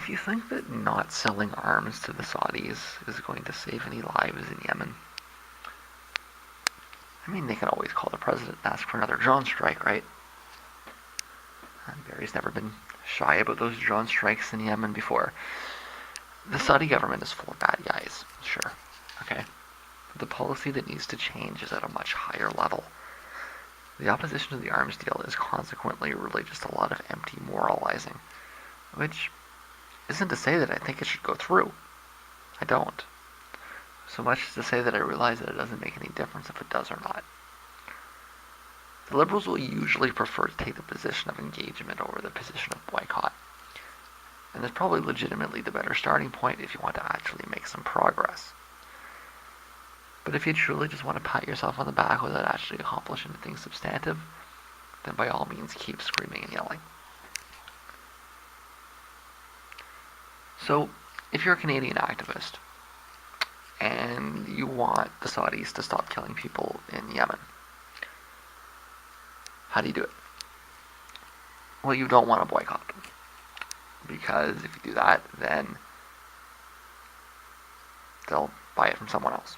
if you think that not selling arms to the Saudis is going to save any lives in Yemen, I mean, they can always call the president and ask for another drone strike, right? And Barry's never been shy about those drone strikes in Yemen before. The Saudi government is full of bad guys, sure, okay? But the policy that needs to change is at a much higher level. The opposition to the arms deal is consequently really just a lot of empty moralizing, which isn't to say that I think it should go through. I don't. So much as to say that I realize that it doesn't make any difference if it does or not. The Liberals will usually prefer to take the position of engagement over the position of boycott. And that's probably legitimately the better starting point if you want to actually make some progress. But if you truly just want to pat yourself on the back without actually accomplishing anything substantive, then by all means keep screaming and yelling. So, if you're a Canadian activist, and you want the Saudis to stop killing people in Yemen, how do you do it? Well, you don't want to boycott them. Because if you do that, then they'll buy it from someone else.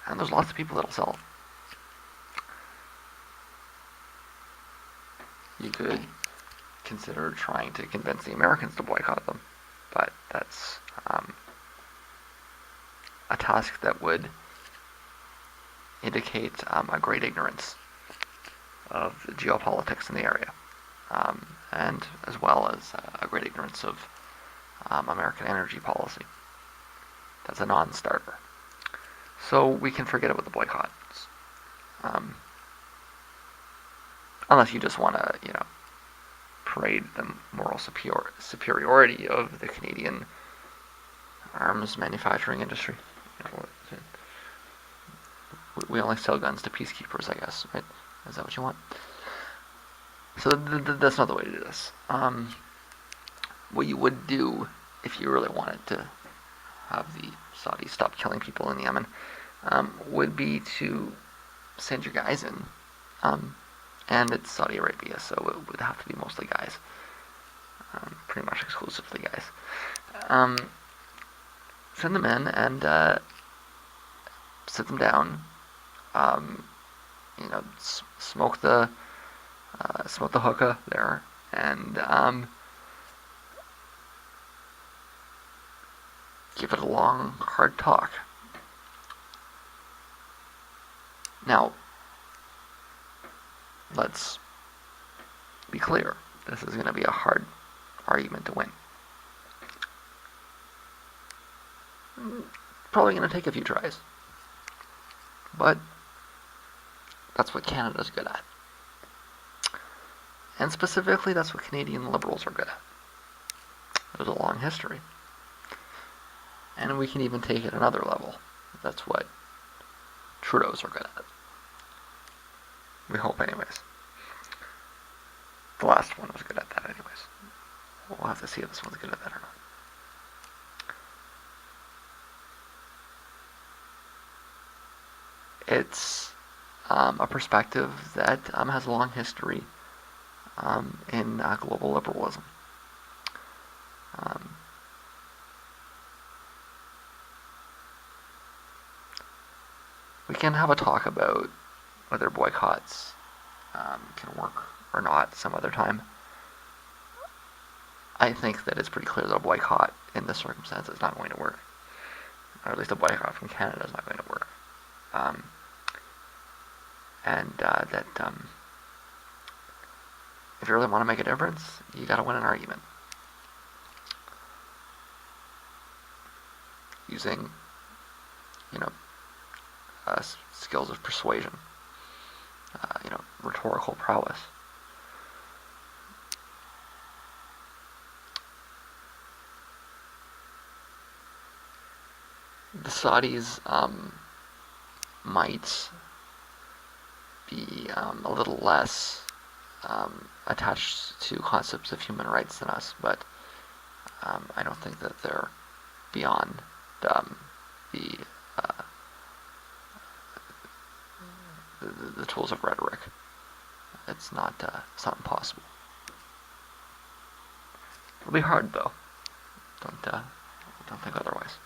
And there's lots of people that'll sell it. You could consider trying to convince the Americans to boycott them, but that's a task that would indicate a great ignorance of the geopolitics in the area, and as well as a great ignorance of American energy policy. That's a non-starter. So we can forget about the boycotts, unless you just want to, parade the moral superiority of the Canadian arms manufacturing industry. We only sell guns to peacekeepers, I guess, right? Is that what you want? So that's not the way to do this. What you would do if you really wanted to have the Saudis stop killing people in Yemen would be to send your guys in. And it's Saudi Arabia, so it would have to be mostly guys. Pretty much exclusively guys. Send them in and sit them down. Smoke the hookah there, and give it a long, hard talk. Now, let's be clear. This is going to be a hard argument to win. Probably going to take a few tries. But that's what Canada's good at. And specifically, that's what Canadian Liberals are good at. There's a long history. And we can even take it another level. That's what Trudeau's are good at. We hope, anyways. The last one was good at that, anyways. We'll have to see if this one's good at that or not. It's a perspective that has a long history in global liberalism. We can have a talk about whether boycotts can work or not some other time. I think that it's pretty clear that a boycott in this circumstance is not going to work. Or at least a boycott from Canada is not going to work. If you really want to make a difference, you got to win an argument. Using, skills of persuasion, rhetorical prowess. The Saudis might be a little less attached to concepts of human rights than us, but I don't think that they're beyond the tools of rhetoric. It's not impossible. It'll be hard, though. Don't think otherwise.